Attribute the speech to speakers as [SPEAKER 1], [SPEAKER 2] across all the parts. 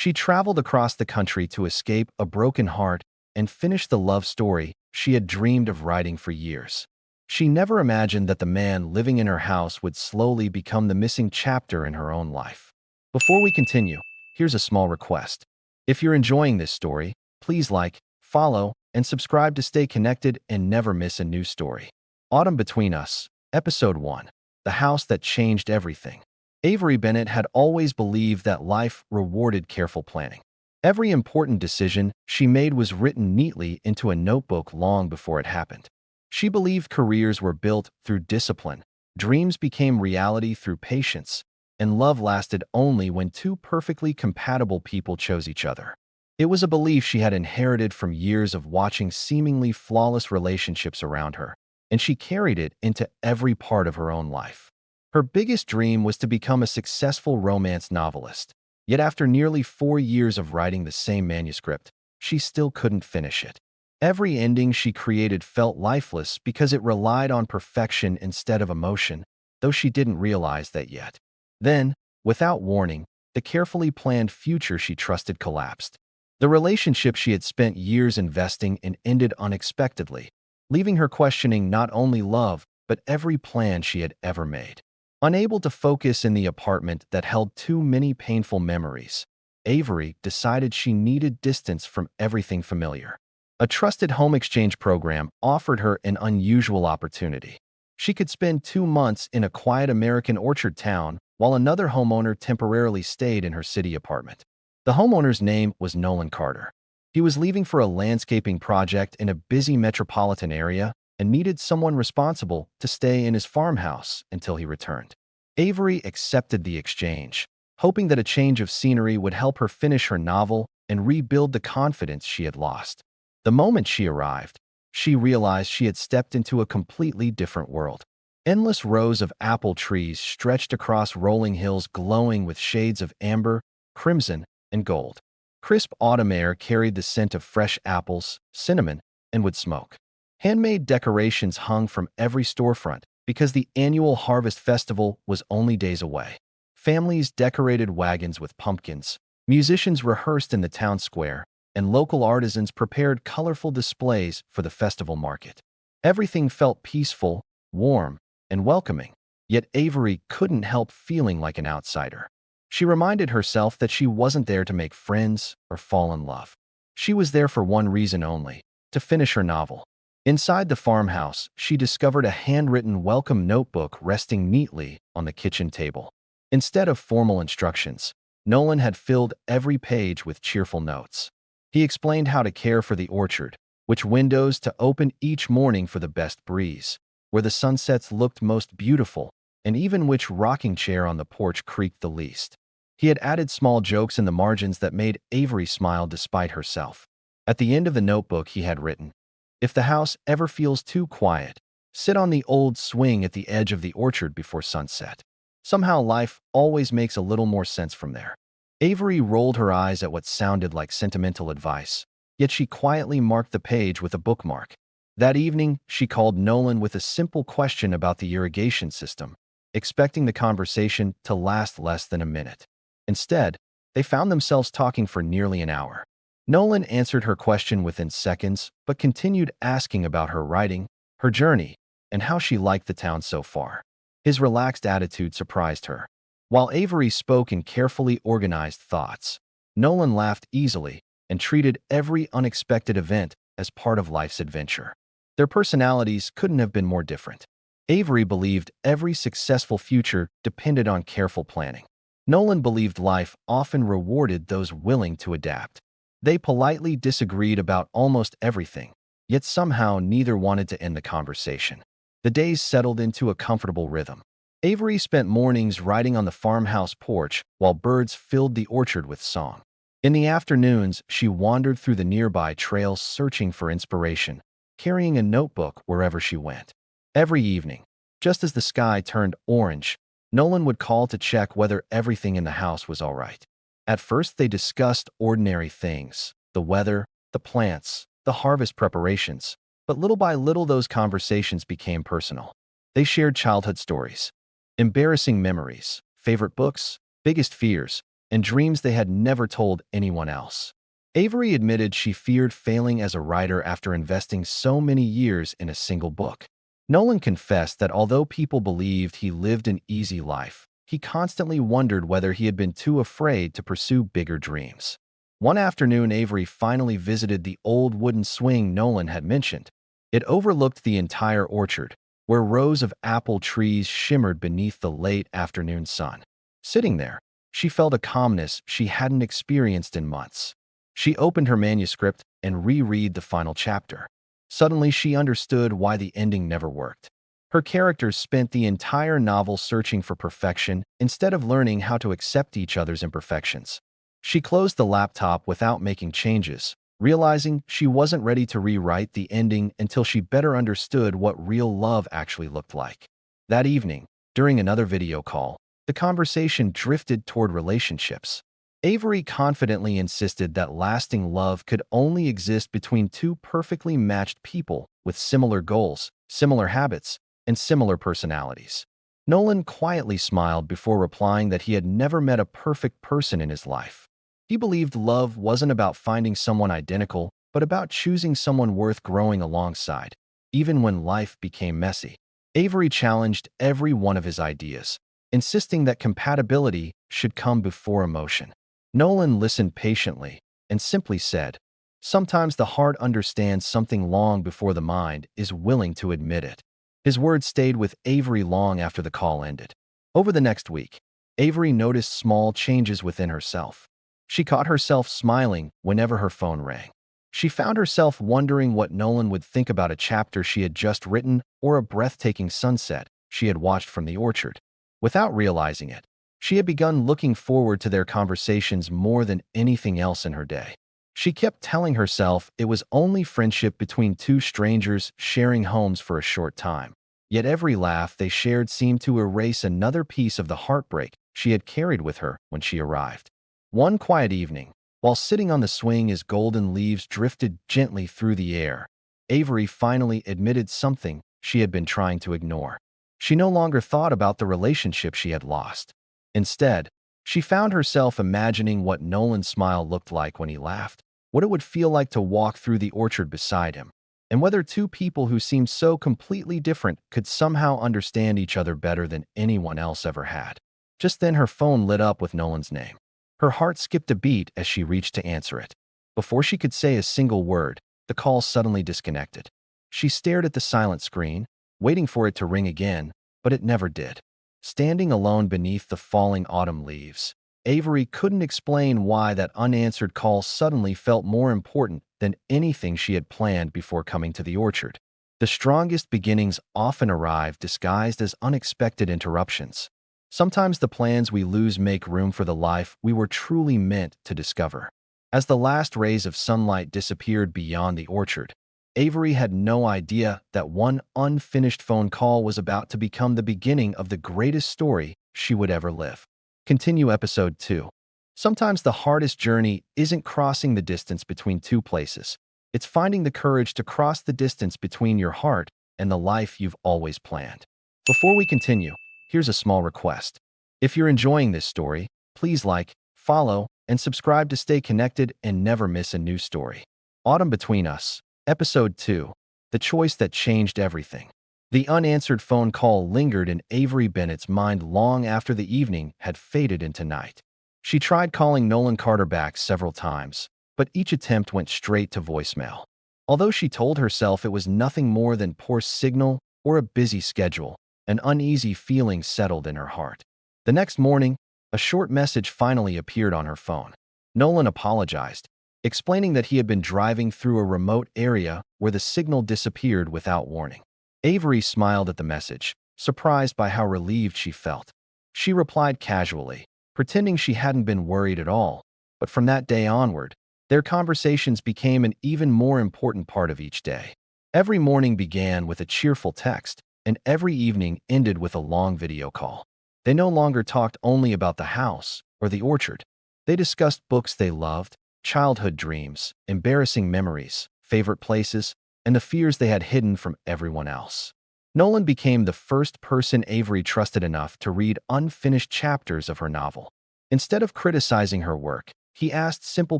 [SPEAKER 1] She traveled across the country to escape a broken heart and finish the love story she had dreamed of writing for years. She never imagined that the man living in her house would slowly become the missing chapter in her own life. Before we continue, here's a small request. If you're enjoying this story, please like, follow, and subscribe to stay connected and never miss a new story. Autumn Between Us, Episode 1. The House That Changed Everything. Avery Bennett had always believed that life rewarded careful planning. Every important decision she made was written neatly into a notebook long before it happened. She believed careers were built through discipline, dreams became reality through patience, and love lasted only when two perfectly compatible people chose each other. It was a belief she had inherited from years of watching seemingly flawless relationships around her, and she carried it into every part of her own life. Her biggest dream was to become a successful romance novelist. Yet after nearly 4 years of writing the same manuscript, she still couldn't finish it. Every ending she created felt lifeless because it relied on perfection instead of emotion, though she didn't realize that yet. Then, without warning, the carefully planned future she trusted collapsed. The relationship she had spent years investing in ended unexpectedly, leaving her questioning not only love, but every plan she had ever made. Unable to focus in the apartment that held too many painful memories, Avery decided she needed distance from everything familiar. A trusted home exchange program offered her an unusual opportunity. She could spend 2 months in a quiet American orchard town while another homeowner temporarily stayed in her city apartment. The homeowner's name was Nolan Carter. He was leaving for a landscaping project in a busy metropolitan area and needed someone responsible to stay in his farmhouse until he returned. Avery accepted the exchange, hoping that a change of scenery would help her finish her novel and rebuild the confidence she had lost. The moment she arrived, she realized she had stepped into a completely different world. Endless rows of apple trees stretched across rolling hills glowing with shades of amber, crimson, and gold. Crisp autumn air carried the scent of fresh apples, cinnamon, and wood smoke. Handmade decorations hung from every storefront because the annual Harvest Festival was only days away. Families decorated wagons with pumpkins, musicians rehearsed in the town square, and local artisans prepared colorful displays for the festival market. Everything felt peaceful, warm, and welcoming, yet Avery couldn't help feeling like an outsider. She reminded herself that she wasn't there to make friends or fall in love. She was there for one reason only: to finish her novel. Inside the farmhouse, she discovered a handwritten welcome notebook resting neatly on the kitchen table. Instead of formal instructions, Nolan had filled every page with cheerful notes. He explained how to care for the orchard, which windows to open each morning for the best breeze, where the sunsets looked most beautiful, and even which rocking chair on the porch creaked the least. He had added small jokes in the margins that made Avery smile despite herself. At the end of the notebook he had written, "If the house ever feels too quiet, sit on the old swing at the edge of the orchard before sunset. Somehow life always makes a little more sense from there." Avery rolled her eyes at what sounded like sentimental advice, yet she quietly marked the page with a bookmark. That evening, she called Nolan with a simple question about the irrigation system, expecting the conversation to last less than a minute. Instead, they found themselves talking for nearly an hour. Nolan answered her question within seconds, but continued asking about her writing, her journey, and how she liked the town so far. His relaxed attitude surprised her. While Avery spoke in carefully organized thoughts, Nolan laughed easily and treated every unexpected event as part of life's adventure. Their personalities couldn't have been more different. Avery believed every successful future depended on careful planning. Nolan believed life often rewarded those willing to adapt. They politely disagreed about almost everything, yet somehow neither wanted to end the conversation. The days settled into a comfortable rhythm. Avery spent mornings writing on the farmhouse porch while birds filled the orchard with song. In the afternoons, she wandered through the nearby trails searching for inspiration, carrying a notebook wherever she went. Every evening, just as the sky turned orange, Nolan would call to check whether everything in the house was all right. At first, they discussed ordinary things: the weather, the plants, the harvest preparations. But little by little, those conversations became personal. They shared childhood stories, embarrassing memories, favorite books, biggest fears, and dreams they had never told anyone else. Avery admitted she feared failing as a writer after investing so many years in a single book. Nolan confessed that although people believed he lived an easy life, he constantly wondered whether he had been too afraid to pursue bigger dreams. One afternoon, Avery finally visited the old wooden swing Nolan had mentioned. It overlooked the entire orchard, where rows of apple trees shimmered beneath the late afternoon sun. Sitting there, she felt a calmness she hadn't experienced in months. She opened her manuscript and reread the final chapter. Suddenly, she understood why the ending never worked. Her characters spent the entire novel searching for perfection instead of learning how to accept each other's imperfections. She closed the laptop without making changes, realizing she wasn't ready to rewrite the ending until she better understood what real love actually looked like. That evening, during another video call, the conversation drifted toward relationships. Avery confidently insisted that lasting love could only exist between two perfectly matched people with similar goals, similar habits, and similar personalities. Nolan quietly smiled before replying that he had never met a perfect person in his life. He believed love wasn't about finding someone identical, but about choosing someone worth growing alongside, even when life became messy. Avery challenged every one of his ideas, insisting that compatibility should come before emotion. Nolan listened patiently and simply said, "Sometimes the heart understands something long before the mind is willing to admit it." His words stayed with Avery long after the call ended. Over the next week, Avery noticed small changes within herself. She caught herself smiling whenever her phone rang. She found herself wondering what Nolan would think about a chapter she had just written or a breathtaking sunset she had watched from the orchard. Without realizing it, she had begun looking forward to their conversations more than anything else in her day. She kept telling herself it was only friendship between two strangers sharing homes for a short time. Yet every laugh they shared seemed to erase another piece of the heartbreak she had carried with her when she arrived. One quiet evening, while sitting on the swing as golden leaves drifted gently through the air, Avery finally admitted something she had been trying to ignore. She no longer thought about the relationship she had lost. Instead, she found herself imagining what Nolan's smile looked like when he laughed, what it would feel like to walk through the orchard beside him, and whether two people who seemed so completely different could somehow understand each other better than anyone else ever had. Just then, her phone lit up with Nolan's name. Her heart skipped a beat as she reached to answer it. Before she could say a single word, the call suddenly disconnected. She stared at the silent screen, waiting for it to ring again, but it never did. Standing alone beneath the falling autumn leaves, Avery couldn't explain why that unanswered call suddenly felt more important than anything she had planned before coming to the orchard. The strongest beginnings often arrive disguised as unexpected interruptions. Sometimes the plans we lose make room for the life we were truly meant to discover. As the last rays of sunlight disappeared beyond the orchard, Avery had no idea that one unfinished phone call was about to become the beginning of the greatest story she would ever live. Continue episode 2. Sometimes the hardest journey isn't crossing the distance between two places. It's finding the courage to cross the distance between your heart and the life you've always planned. Before we continue, here's a small request. If you're enjoying this story, please like, follow, and subscribe to stay connected and never miss a new story. Autumn Between Us. Episode 2. The Choice That Changed Everything. The unanswered phone call lingered in Avery Bennett's mind long after the evening had faded into night. She tried calling Nolan Carter back several times, but each attempt went straight to voicemail. Although she told herself it was nothing more than poor signal or a busy schedule, an uneasy feeling settled in her heart. The next morning, a short message finally appeared on her phone. Nolan apologized, explaining that he had been driving through a remote area where the signal disappeared without warning. Avery smiled at the message, surprised by how relieved she felt. She replied casually, pretending she hadn't been worried at all, but from that day onward, their conversations became an even more important part of each day. Every morning began with a cheerful text, and every evening ended with a long video call. They no longer talked only about the house or the orchard. They discussed books they loved, childhood dreams, embarrassing memories, favorite places, and the fears they had hidden from everyone else. Nolan became the first person Avery trusted enough to read unfinished chapters of her novel. Instead of criticizing her work, he asked simple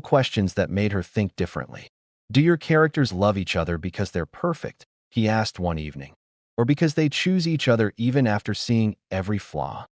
[SPEAKER 1] questions that made her think differently. Do your characters love each other because they're perfect? He asked one evening. Or because they choose each other even after seeing every flaw?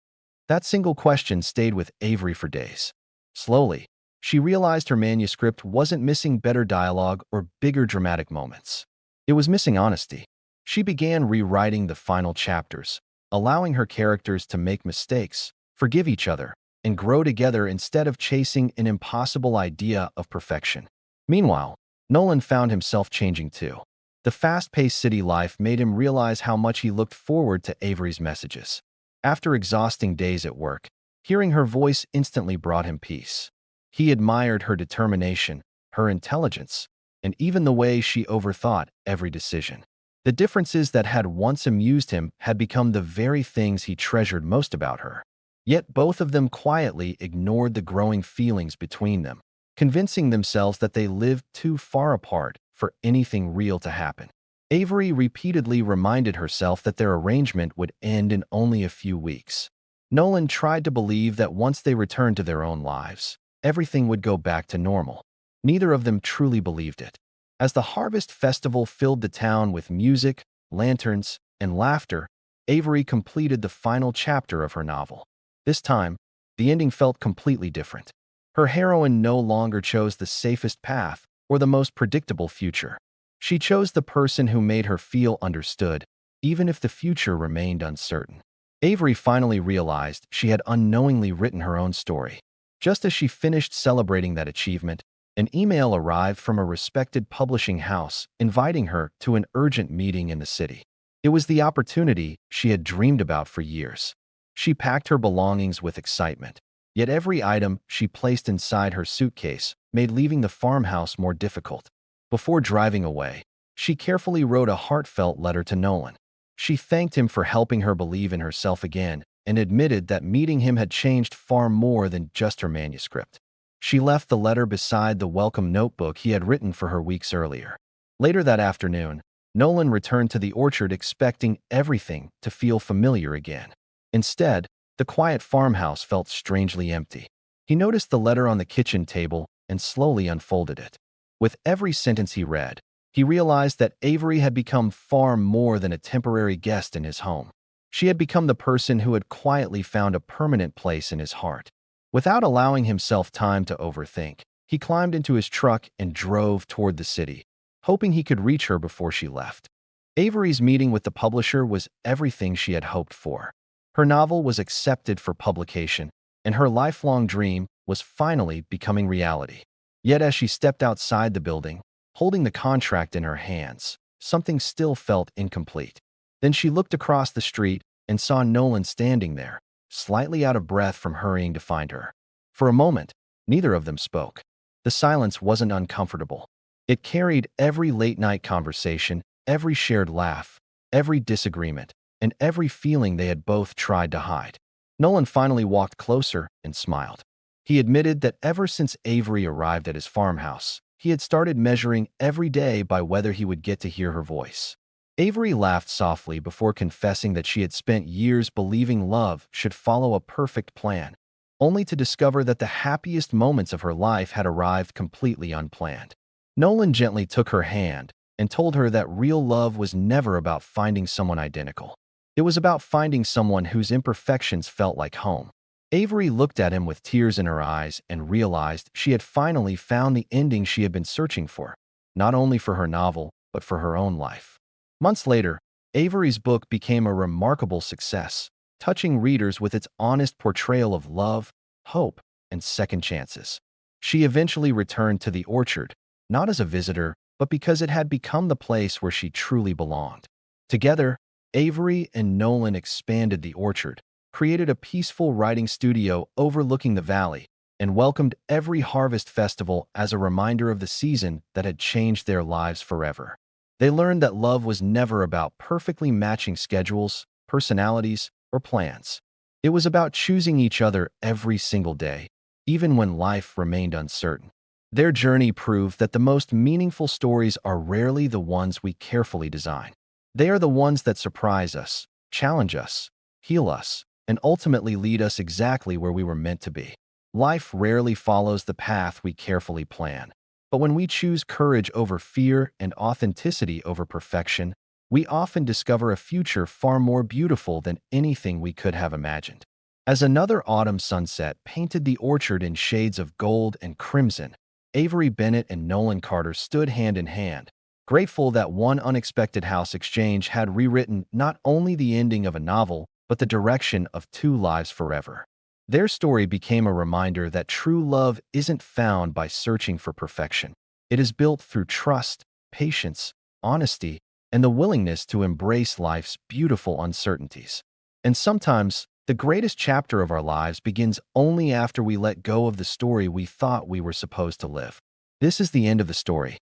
[SPEAKER 1] That single question stayed with Avery for days. Slowly, she realized her manuscript wasn't missing better dialogue or bigger dramatic moments. It was missing honesty. She began rewriting the final chapters, allowing her characters to make mistakes, forgive each other, and grow together instead of chasing an impossible idea of perfection. Meanwhile, Nolan found himself changing too. The fast-paced city life made him realize how much he looked forward to Avery's messages. After exhausting days at work, hearing her voice instantly brought him peace. He admired her determination, her intelligence, and even the way she overthought every decision. The differences that had once amused him had become the very things he treasured most about her. Yet both of them quietly ignored the growing feelings between them, convincing themselves that they lived too far apart for anything real to happen. Avery repeatedly reminded herself that their arrangement would end in only a few weeks. Nolan tried to believe that once they returned to their own lives, everything would go back to normal. Neither of them truly believed it. As the Harvest Festival filled the town with music, lanterns, and laughter, Avery completed the final chapter of her novel. This time, the ending felt completely different. Her heroine no longer chose the safest path or the most predictable future. She chose the person who made her feel understood, even if the future remained uncertain. Avery finally realized she had unknowingly written her own story. Just as she finished celebrating that achievement, an email arrived from a respected publishing house inviting her to an urgent meeting in the city. It was the opportunity she had dreamed about for years. She packed her belongings with excitement, yet every item she placed inside her suitcase made leaving the farmhouse more difficult. Before driving away, she carefully wrote a heartfelt letter to Nolan. She thanked him for helping her believe in herself again and admitted that meeting him had changed far more than just her manuscript. She left the letter beside the welcome notebook he had written for her weeks earlier. Later that afternoon, Nolan returned to the orchard expecting everything to feel familiar again. Instead, the quiet farmhouse felt strangely empty. He noticed the letter on the kitchen table and slowly unfolded it. With every sentence he read, he realized that Avery had become far more than a temporary guest in his home. She had become the person who had quietly found a permanent place in his heart. Without allowing himself time to overthink, he climbed into his truck and drove toward the city, hoping he could reach her before she left. Avery's meeting with the publisher was everything she had hoped for. Her novel was accepted for publication, and her lifelong dream was finally becoming reality. Yet as she stepped outside the building, holding the contract in her hands, something still felt incomplete. Then she looked across the street and saw Nolan standing there, slightly out of breath from hurrying to find her. For a moment, neither of them spoke. The silence wasn't uncomfortable. It carried every late-night conversation, every shared laugh, every disagreement, and every feeling they had both tried to hide. Nolan finally walked closer and smiled. He admitted that ever since Avery arrived at his farmhouse, he had started measuring every day by whether he would get to hear her voice. Avery laughed softly before confessing that she had spent years believing love should follow a perfect plan, only to discover that the happiest moments of her life had arrived completely unplanned. Nolan gently took her hand and told her that real love was never about finding someone identical. It was about finding someone whose imperfections felt like home. Avery looked at him with tears in her eyes and realized she had finally found the ending she had been searching for, not only for her novel, but for her own life. Months later, Avery's book became a remarkable success, touching readers with its honest portrayal of love, hope, and second chances. She eventually returned to the orchard, not as a visitor, but because it had become the place where she truly belonged. Together, Avery and Nolan expanded the orchard, created a peaceful writing studio overlooking the valley, and welcomed every harvest festival as a reminder of the season that had changed their lives forever. They learned that love was never about perfectly matching schedules, personalities, or plans. It was about choosing each other every single day, even when life remained uncertain. Their journey proved that the most meaningful stories are rarely the ones we carefully design. They are the ones that surprise us, challenge us, heal us, and ultimately lead us exactly where we were meant to be. Life rarely follows the path we carefully plan. But when we choose courage over fear and authenticity over perfection, we often discover a future far more beautiful than anything we could have imagined. As another autumn sunset painted the orchard in shades of gold and crimson, Avery Bennett and Nolan Carter stood hand in hand, grateful that one unexpected house exchange had rewritten not only the ending of a novel, but the direction of two lives forever. Their story became a reminder that true love isn't found by searching for perfection. It is built through trust, patience, honesty, and the willingness to embrace life's beautiful uncertainties. And sometimes, the greatest chapter of our lives begins only after we let go of the story we thought we were supposed to live. This is the end of the story.